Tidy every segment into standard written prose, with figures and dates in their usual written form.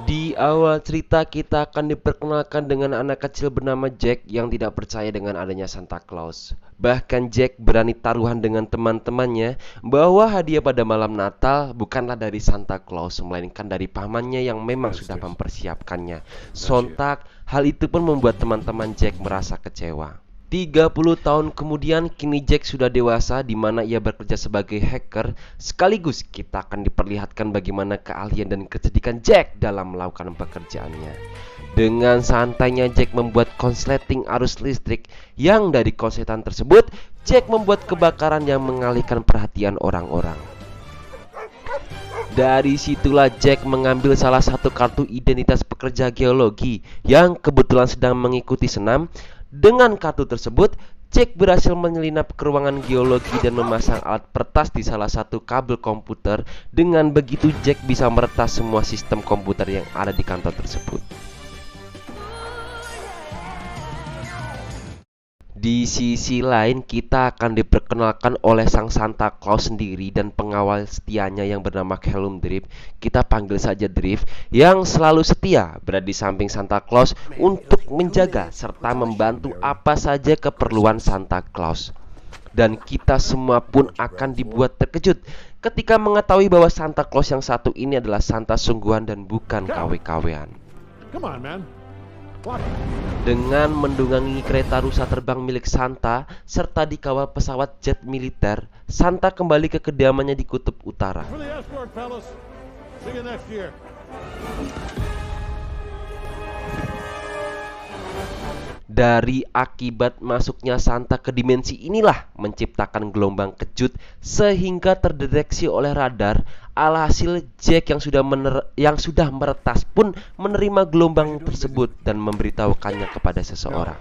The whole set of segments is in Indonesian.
Di awal cerita kita akan diperkenalkan dengan anak kecil bernama Jack yang tidak percaya dengan adanya Santa Claus. Bahkan Jack berani taruhan dengan teman-temannya bahwa hadiah pada malam Natal bukanlah dari Santa Claus, melainkan dari pamannya yang memang sudah mempersiapkannya. Sontak, hal itu pun membuat teman-teman Jack merasa kecewa. 30 tahun kemudian, kini Jack sudah dewasa di mana ia bekerja sebagai hacker. Sekaligus kita akan diperlihatkan bagaimana keahlian dan kecerdikan Jack dalam melakukan pekerjaannya. Dengan santainya Jack membuat konsleting arus listrik, yang dari konsletan tersebut Jack membuat kebakaran yang mengalihkan perhatian orang-orang. Dari situlah Jack mengambil salah satu kartu identitas pekerja geologi yang kebetulan sedang mengikuti senam. Dengan kartu tersebut, Jack berhasil menyelinap ke ruangan geologi dan memasang alat peretas di salah satu kabel komputer. Dengan begitu Jack bisa meretas semua sistem komputer yang ada di kantor tersebut. Di sisi lain, kita akan diperkenalkan oleh sang Santa Claus sendiri dan pengawal setianya yang bernama Callum Drip. Kita panggil saja Drip, yang selalu setia berada di samping Santa Claus untuk menjaga serta membantu apa saja keperluan Santa Claus. Dan kita semua pun akan dibuat terkejut ketika mengetahui bahwa Santa Claus yang satu ini adalah Santa sungguhan dan bukan KW-KW-an. Dengan mendungangi kereta rusa terbang milik Santa serta dikawal pesawat jet militer, Santa kembali ke kediamannya di kutub utara. Dari akibat masuknya Santa ke dimensi inilah menciptakan gelombang kejut sehingga terdeteksi oleh radar. Alhasil Jack yang sudah meretas pun menerima gelombang tersebut dan memberitahukannya kepada seseorang.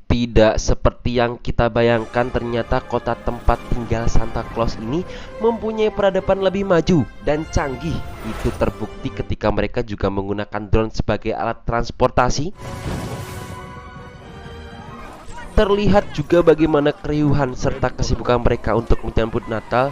Tidak seperti yang kita bayangkan, ternyata kota tempat tinggal Santa Claus ini mempunyai peradaban lebih maju dan canggih. Itu terbukti ketika mereka juga menggunakan drone sebagai alat transportasi. Terlihat juga bagaimana keriuhan serta kesibukan mereka untuk menyambut Natal.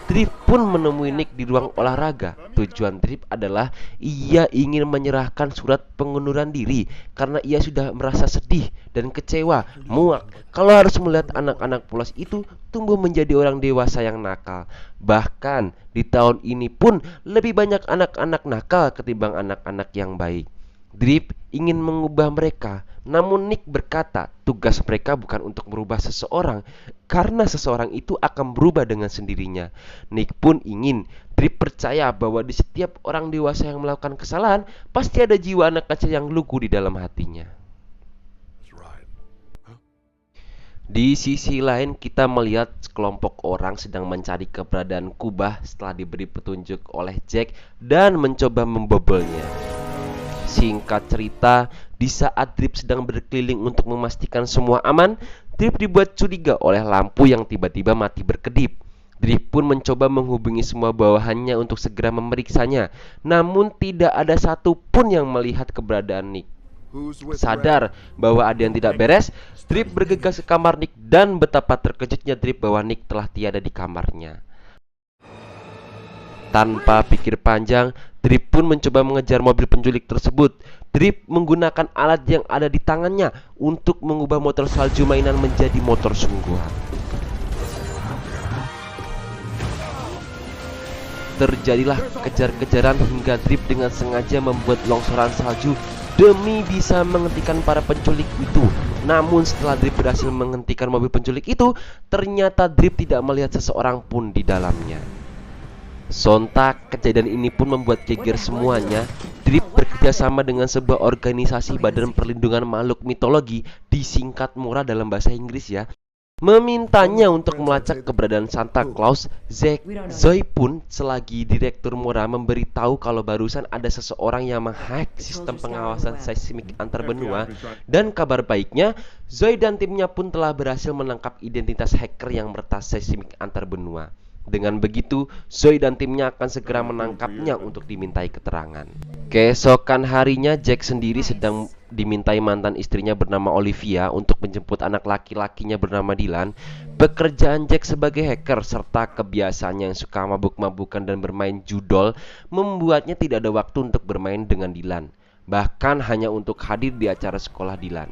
Drip pun menemui Nick di ruang olahraga. Tujuan Drip adalah ia ingin menyerahkan surat pengunduran diri karena ia sudah merasa sedih dan kecewa, muak kalau harus melihat anak-anak polos itu tumbuh menjadi orang dewasa yang nakal. Bahkan di tahun ini pun lebih banyak anak-anak nakal ketimbang anak-anak yang baik. Drip ingin mengubah mereka, namun Nick berkata tugas mereka bukan untuk merubah seseorang, karena seseorang itu akan berubah dengan sendirinya. Nick pun ingin Drip percaya bahwa di setiap orang dewasa yang melakukan kesalahan pasti ada jiwa anak kecil yang lugu di dalam hatinya. Di sisi lain, kita melihat sekelompok orang sedang mencari keberadaan kubah setelah diberi petunjuk oleh Jack dan mencoba membobolnya. Singkat cerita, di saat Drip sedang berkeliling untuk memastikan semua aman, Drip dibuat curiga oleh lampu yang tiba-tiba mati berkedip. Drip pun mencoba menghubungi semua bawahannya untuk segera memeriksanya, namun tidak ada satupun yang melihat keberadaan Nick. Sadar bahwa ada yang tidak beres, Drip bergegas ke kamar Nick dan betapa terkejutnya Drip bahwa Nick telah tiada di kamarnya. Tanpa pikir panjang, Drip pun mencoba mengejar mobil penculik tersebut. Drip menggunakan alat yang ada di tangannya untuk mengubah motor salju mainan menjadi motor sungguhan. Terjadilah kejar-kejaran hingga Drip dengan sengaja membuat longsoran salju demi bisa menghentikan para penculik itu. Namun setelah Drip berhasil menghentikan mobil penculik itu, ternyata Drip tidak melihat seseorang pun di dalamnya. Sontak, kejadian ini pun membuat geger semuanya. Drip bekerja sama dengan sebuah organisasi Badan Perlindungan Makhluk Mitologi, disingkat MORA dalam bahasa Inggris ya, memintanya untuk melacak keberadaan Santa Claus. Zoe pun selagi direktur MORA memberitahu kalau barusan ada seseorang yang menghack sistem pengawasan seismik antar benua. Dan kabar baiknya, Zoe dan timnya pun telah berhasil menangkap identitas hacker yang meretas seismik antar benua. Dengan begitu, Zoe dan timnya akan segera menangkapnya untuk dimintai keterangan. Keesokan harinya, Jack sendiri sedang dimintai mantan istrinya bernama Olivia untuk menjemput anak laki-lakinya bernama Dylan. Pekerjaan Jack sebagai hacker serta kebiasaannya yang suka mabuk-mabukan dan bermain judol membuatnya tidak ada waktu untuk bermain dengan Dylan, bahkan hanya untuk hadir di acara sekolah Dylan.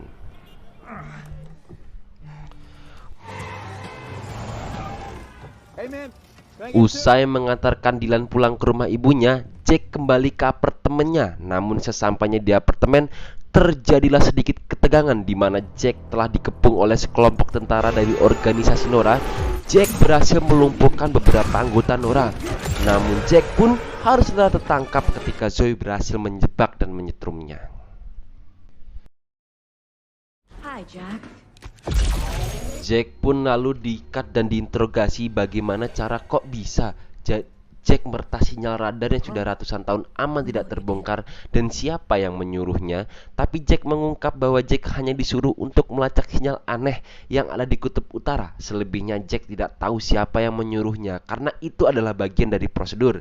Usai mengantarkan Dylan pulang ke rumah ibunya, Jack kembali ke apartemennya. Namun sesampainya di apartemen, terjadilah sedikit ketegangan di mana Jack telah dikepung oleh sekelompok tentara dari organisasi Nora. Jack berhasil melumpuhkan beberapa anggota Nora. Namun Jack pun haruslah tertangkap ketika Zoe berhasil menjebak dan menyetrumnya. Hi, Jack. Jack pun lalu diikat dan diinterogasi bagaimana cara kok bisa Jack meretas sinyal radar yang sudah ratusan tahun aman tidak terbongkar dan siapa yang menyuruhnya. Tapi Jack mengungkap bahwa Jack hanya disuruh untuk melacak sinyal aneh yang ada di kutub utara. Selebihnya Jack tidak tahu siapa yang menyuruhnya karena itu adalah bagian dari prosedur.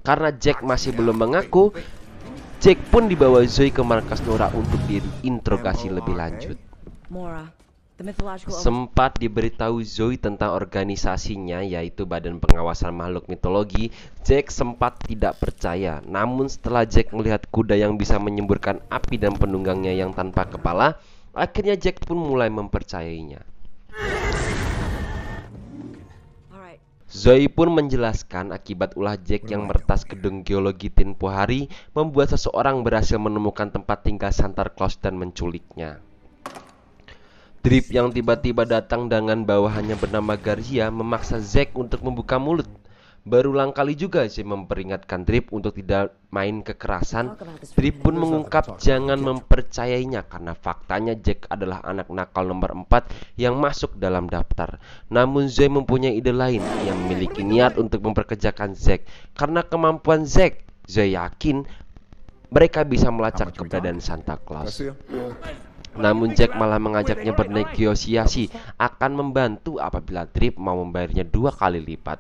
Karena Jack masih belum mengaku, Jack pun dibawa Zoe ke markas Nora untuk diinterogasi lebih lanjut. Mora, the mythological Sempat diberitahu Zoe tentang organisasinya, yaitu Badan Pengawasan Makhluk Mitologi. Jack sempat tidak percaya. Namun setelah Jack melihat kuda yang bisa menyemburkan api dan penunggangnya yang tanpa kepala, akhirnya Jack pun mulai mempercayainya. Alright. Zoe pun menjelaskan akibat ulah Jack yang meretas gedung geologi tempo hari membuat seseorang berhasil menemukan tempat tinggal Santa Claus dan menculiknya. Drip yang tiba-tiba datang dengan bawahannya bernama Garcia memaksa Zack untuk membuka mulut. Berulang kali juga Zack memperingatkan Drip untuk tidak main kekerasan. Drip pun mengungkap jangan mempercayainya karena faktanya Jack adalah anak nakal nomor 4 yang masuk dalam daftar. Namun Zack mempunyai ide lain yang memiliki niat untuk memperkerjakan Zack. Karena kemampuan Zack, Zack yakin mereka bisa melacak keberadaan Santa Claus. Namun Jack malah mengajaknya bernegosiasi akan membantu apabila Drip mau membayarnya 2 kali lipat.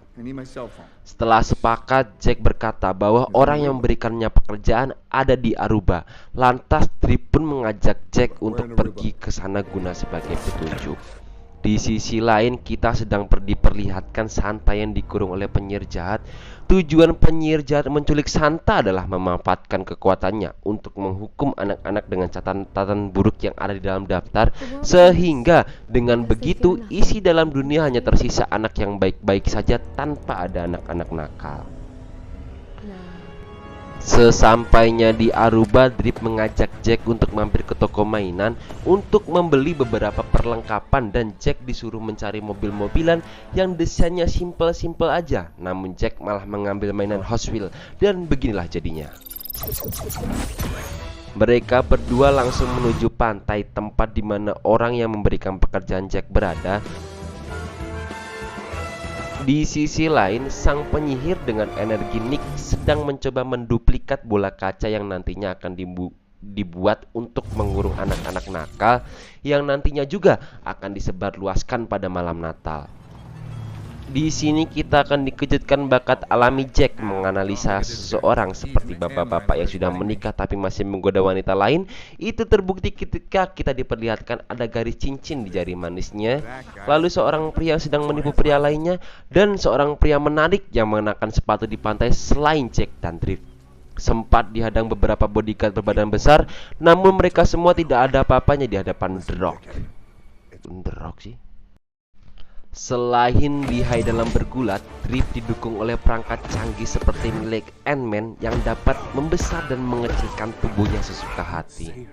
Setelah sepakat, Jack berkata bahwa orang yang memberikannya pekerjaan ada di Aruba. Lantas Drip pun mengajak Jack untuk pergi ke sana guna sebagai petunjuk. Di sisi lain, kita sedang diperlihatkan Santa yang dikurung oleh penyihir jahat. Tujuan penyihir jahat menculik Santa adalah memanfaatkan kekuatannya untuk menghukum anak-anak dengan catatan buruk yang ada di dalam daftar. Sehingga dengan begitu, isi dalam dunia hanya tersisa anak yang baik-baik saja tanpa ada anak-anak nakal. Sesampainya di Aruba, Drip mengajak Jack untuk mampir ke toko mainan untuk membeli beberapa perlengkapan dan Jack disuruh mencari mobil-mobilan yang desainnya simple-simple aja. Namun Jack malah mengambil mainan Hot Wheels dan beginilah jadinya. Mereka berdua langsung menuju pantai, tempat di mana orang yang memberikan pekerjaan Jack berada. Di sisi lain, sang penyihir dengan energi Nick sedang mencoba menduplikat bola kaca yang nantinya akan dibuat untuk mengurung anak-anak nakal yang nantinya juga akan disebarluaskan pada malam Natal. Di sini kita akan dikejutkan bakat alami Jack menganalisa seseorang seperti bapak-bapak yang sudah menikah tapi masih menggoda wanita lain. Itu terbukti ketika kita diperlihatkan ada garis cincin di jari manisnya. Lalu seorang pria sedang menipu pria lainnya dan seorang pria menarik yang mengenakan sepatu di pantai selain Jack dan Drip. Sempat dihadang beberapa bodyguard berbadan besar, namun mereka semua tidak ada apa-apanya di hadapan The Rock. The Rock sih. Selain lihai dalam bergulat, Drip didukung oleh perangkat canggih seperti milik Ant-Man yang dapat membesar dan mengecilkan tubuhnya sesuka hati.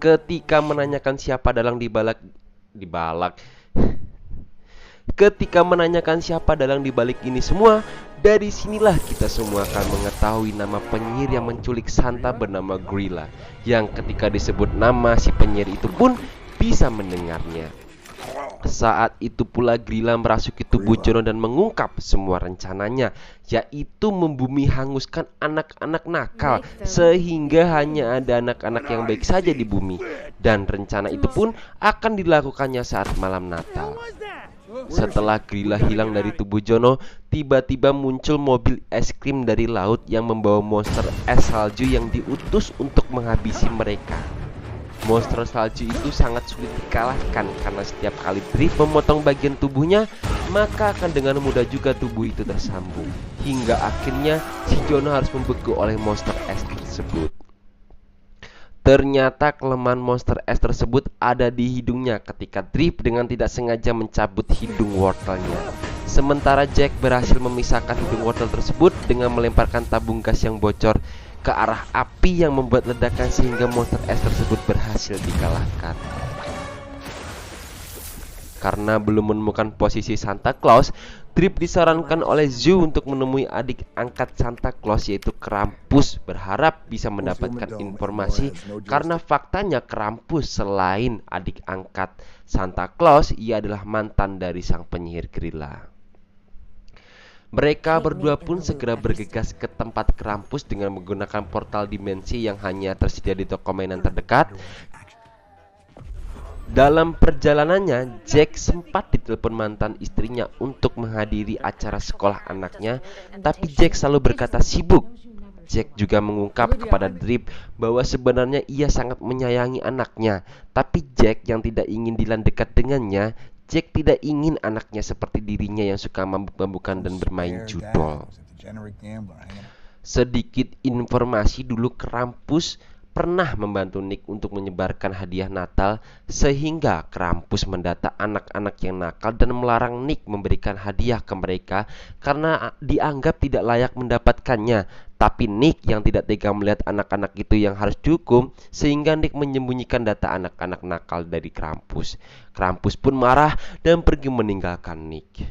Ketika menanyakan siapa dalang dibalik ini semua, dari sinilah kita semua akan mengetahui nama penyihir yang menculik Santa bernama Grilla, yang ketika disebut nama si penyihir itu pun bisa mendengarnya. Saat itu pula Grilla merasuki tubuh Jono dan mengungkap semua rencananya, yaitu membumi hanguskan anak-anak nakal sehingga hanya ada anak-anak yang baik saja di bumi. Dan rencana itu pun akan dilakukannya saat malam Natal. Setelah Grilla hilang dari tubuh Jono, tiba-tiba muncul mobil es krim dari laut yang membawa monster es salju yang diutus untuk menghabisi mereka. Monster salju itu sangat sulit dikalahkan karena setiap kali Drip memotong bagian tubuhnya, maka akan dengan mudah juga tubuh itu tersambung. Hingga akhirnya si Jono harus membeku oleh monster es tersebut. Ternyata kelemahan monster es tersebut ada di hidungnya ketika Drip dengan tidak sengaja mencabut hidung wortelnya. Sementara Jack berhasil memisahkan hidung wortel tersebut dengan melemparkan tabung gas yang bocor ke arah api yang membuat ledakan sehingga monster es tersebut berhasil dikalahkan. Karena belum menemukan posisi Santa Claus, Drip disarankan oleh Zoo untuk menemui adik angkat Santa Claus yaitu Krampus, berharap bisa mendapatkan informasi karena faktanya Krampus selain adik angkat Santa Claus, ia adalah mantan dari sang penyihir Grilla. Mereka berdua pun segera bergegas ke tempat Krampus dengan menggunakan portal dimensi yang hanya tersedia di toko mainan terdekat. Dalam perjalanannya, Jack sempat ditelepon mantan istrinya untuk menghadiri acara sekolah anaknya, tapi Jack selalu berkata sibuk. Jack juga mengungkap kepada Drip bahwa sebenarnya ia sangat menyayangi anaknya, tapi Jack yang tidak ingin Dylan dekat dengannya. Jack tidak ingin anaknya seperti dirinya yang suka mabuk-mabukan dan bermain judol. Sedikit informasi, dulu Krampus pernah membantu Nick untuk menyebarkan hadiah Natal, sehingga Krampus mendata anak-anak yang nakal dan melarang Nick memberikan hadiah ke mereka karena dianggap tidak layak mendapatkannya. Tapi Nick yang tidak tega melihat anak-anak itu yang harus dihukum, sehingga Nick menyembunyikan data anak-anak nakal dari Krampus. Krampus pun marah dan pergi meninggalkan Nick.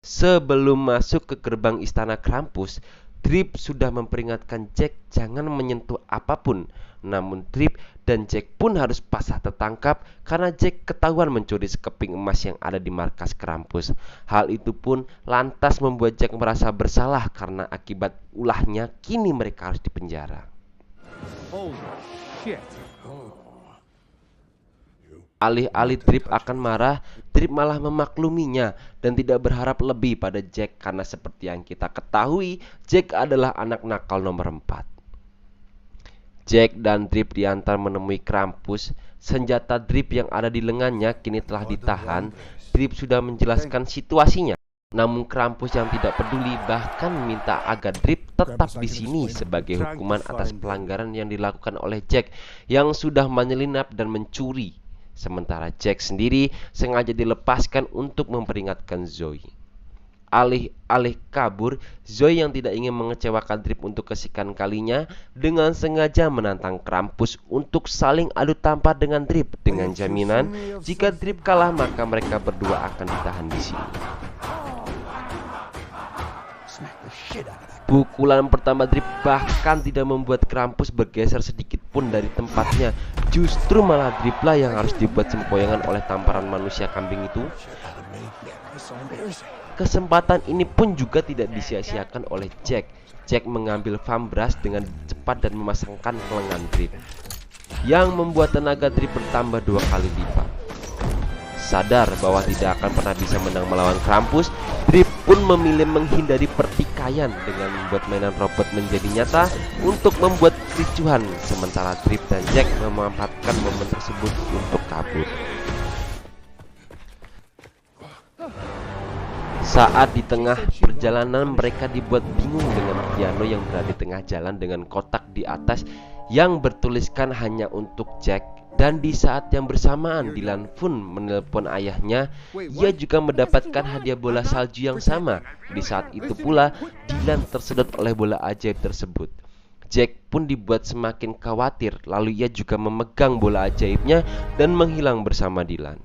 Sebelum masuk ke gerbang istana Krampus, Drip sudah memperingatkan Jack jangan menyentuh apapun. Namun Drip dan Jack pun harus pasrah tertangkap karena Jack ketahuan mencuri sekeping emas yang ada di markas Krampus. Hal itu pun lantas membuat Jack merasa bersalah karena akibat ulahnya kini mereka harus dipenjara. Alih-alih Drip akan marah, Drip malah memakluminya dan tidak berharap lebih pada Jack karena seperti yang kita ketahui, Jack adalah anak nakal nomor 4. Jack dan Drip diantar menemui Krampus. Senjata Drip yang ada di lengannya kini telah ditahan. Drip sudah menjelaskan situasinya. Namun Krampus yang tidak peduli bahkan minta agar Drip tetap di sini sebagai hukuman atas pelanggaran yang dilakukan oleh Jack yang sudah menyelinap dan mencuri. Sementara Jack sendiri sengaja dilepaskan untuk memperingatkan Zoe. Alih-alih kabur, Zoe yang tidak ingin mengecewakan Drip untuk kesekian kalinya dengan sengaja menantang Krampus untuk saling adu tampar dengan Drip dengan jaminan jika Drip kalah maka mereka berdua akan ditahan di sini. Pukulan pertama Drip bahkan tidak membuat Krampus bergeser sedikit pun dari tempatnya. Justru malah Drip lah yang harus dibuat sempoyongan oleh tamparan manusia kambing itu. Kesempatan ini pun juga tidak disia-siakan oleh Jack. Jack mengambil Vambras dengan cepat dan memasangkan ke lengan Drip, yang membuat tenaga Drip bertambah 2 kali lipat. Sadar bahwa tidak akan pernah bisa menang melawan Krampus, Drip pun memilih menghindari pertikaian dengan membuat mainan robot menjadi nyata untuk membuat kericuhan, sementara Drip dan Jack memanfaatkan momen tersebut untuk kabur. Saat di tengah perjalanan mereka dibuat bingung dengan piano yang berada di tengah jalan dengan kotak di atas yang bertuliskan hanya untuk Jack. Dan di saat yang bersamaan Dylan pun menelpon ayahnya. Ia juga mendapatkan hadiah bola salju yang sama. Di saat itu pula Dylan tersedot oleh bola ajaib tersebut. Jack pun dibuat semakin khawatir. Lalu ia juga memegang bola ajaibnya dan menghilang bersama Dylan.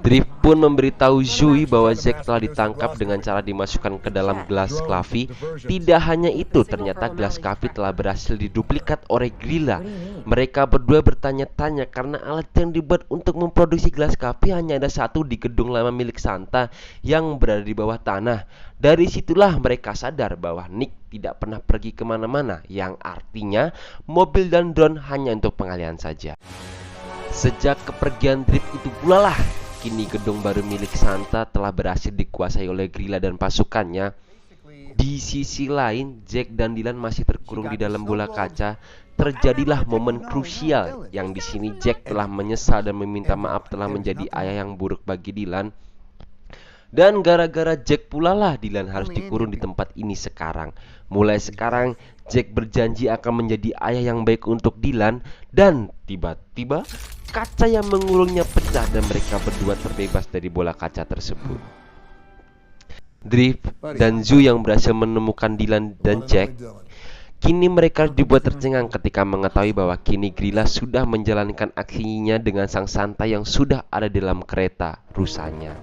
Drip pun memberitahu Zoe bahwa Jack telah ditangkap dengan cara dimasukkan ke dalam gelas Klavi. Tidak hanya itu, ternyata gelas Klavi telah berhasil diduplikat oleh Grilla. Mereka berdua bertanya-tanya karena alat yang dibuat untuk memproduksi gelas Klavi hanya ada satu di gedung lama milik Santa yang berada di bawah tanah. Dari situlah mereka sadar bahwa Nick tidak pernah pergi kemana-mana, yang artinya mobil dan drone hanya untuk pengalihan saja. Sejak kepergian Drip itu pula lah kini gedung baru milik Santa telah berhasil dikuasai oleh Grilla dan pasukannya. Di sisi lain, Jack dan Dylan masih terkurung di dalam bola kaca. Terjadilah momen krusial yang di sini Jack telah menyesal dan meminta maaf telah menjadi ayah yang buruk bagi Dylan. Dan gara-gara Jack pula lah Dylan harus dikurung di tempat ini sekarang. Mulai sekarang Jack berjanji akan menjadi ayah yang baik untuk Dylan. Dan tiba-tiba kaca yang mengurungnya pecah dan mereka berdua terbebas dari bola kaca tersebut. Drift dan Zoo yang berhasil menemukan Dylan dan Jack. Kini mereka dibuat tercengang ketika mengetahui bahwa kini Grilla sudah menjalankan aksinya dengan sang Santa yang sudah ada dalam kereta rusanya.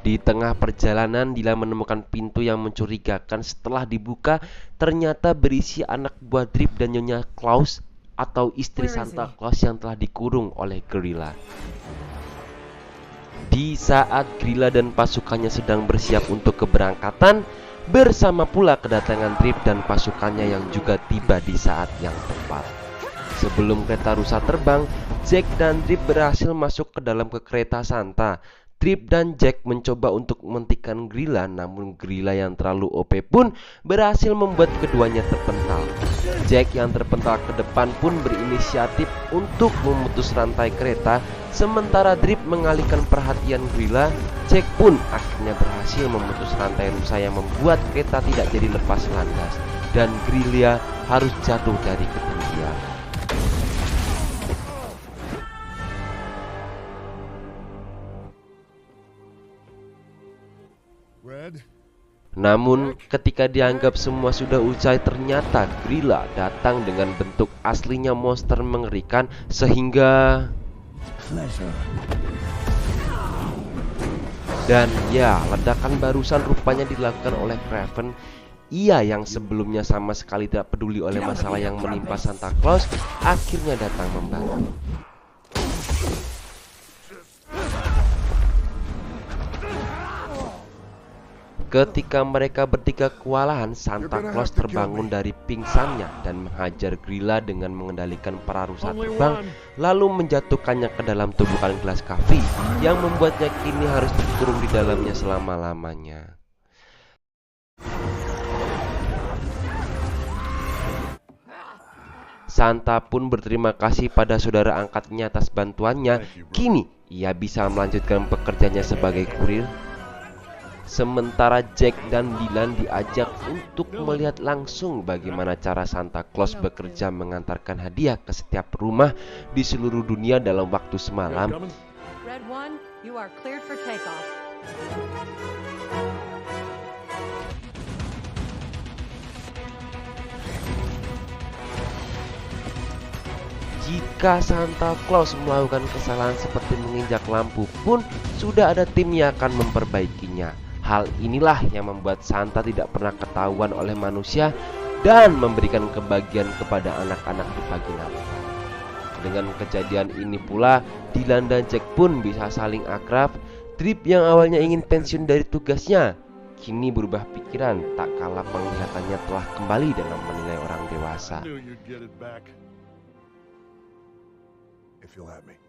Di tengah perjalanan, Dylan menemukan pintu yang mencurigakan. Setelah dibuka, ternyata berisi anak buah Drip dan Nyonya Claus atau istri Santa Claus yang telah dikurung oleh Grilla. Di saat Grilla dan pasukannya sedang bersiap untuk keberangkatan, bersama pula kedatangan Drip dan pasukannya yang juga tiba di saat yang tepat. Sebelum kereta rusa terbang, Jack dan Drip berhasil masuk ke dalam kereta Santa. Drip dan Jack mencoba untuk menghentikan Grilla, namun Grilla yang terlalu OP pun berhasil membuat keduanya terpental. Jack yang terpental ke depan pun berinisiatif untuk memutus rantai kereta, sementara Drip mengalihkan perhatian Grilla. Jack pun akhirnya berhasil memutus rantai rusa yang membuat kereta tidak jadi lepas landas, dan Grilla harus jatuh dari ketinggian. Namun ketika dianggap semua sudah usai, ternyata Grilla datang dengan bentuk aslinya monster mengerikan sehingga dan ya, ledakan barusan rupanya dilakukan oleh Kraven. Ia yang sebelumnya sama sekali tidak peduli oleh masalah yang menimpa Santa Claus akhirnya datang membantu. Ketika mereka bertiga kewalahan, Santa Claus terbangun dari pingsannya dan menghajar Grilla dengan mengendalikan para rusa terbang, lalu menjatuhkannya ke dalam tumpukan gelas kafe yang membuatnya kini harus dikurung di dalamnya selama-lamanya. Santa pun berterima kasih pada saudara angkatnya atas bantuannya. Kini ia bisa melanjutkan pekerjaannya sebagai kurir. Sementara Jack dan Dylan diajak untuk melihat langsung bagaimana cara Santa Claus bekerja mengantarkan hadiah ke setiap rumah di seluruh dunia dalam waktu semalam. Red 1, you are cleared for takeoff. Jika Santa Claus melakukan kesalahan seperti menginjak lampu pun, sudah ada tim yang akan memperbaikinya. Hal inilah yang membuat Santa tidak pernah ketahuan oleh manusia dan memberikan kebahagiaan kepada anak-anak di pagi nanti. Dengan kejadian ini pula, Dylan dan Jack pun bisa saling akrab. Drip yang awalnya ingin pensiun dari tugasnya, kini berubah pikiran tak kalah penglihatannya telah kembali dalam menilai orang dewasa. If you'll have me.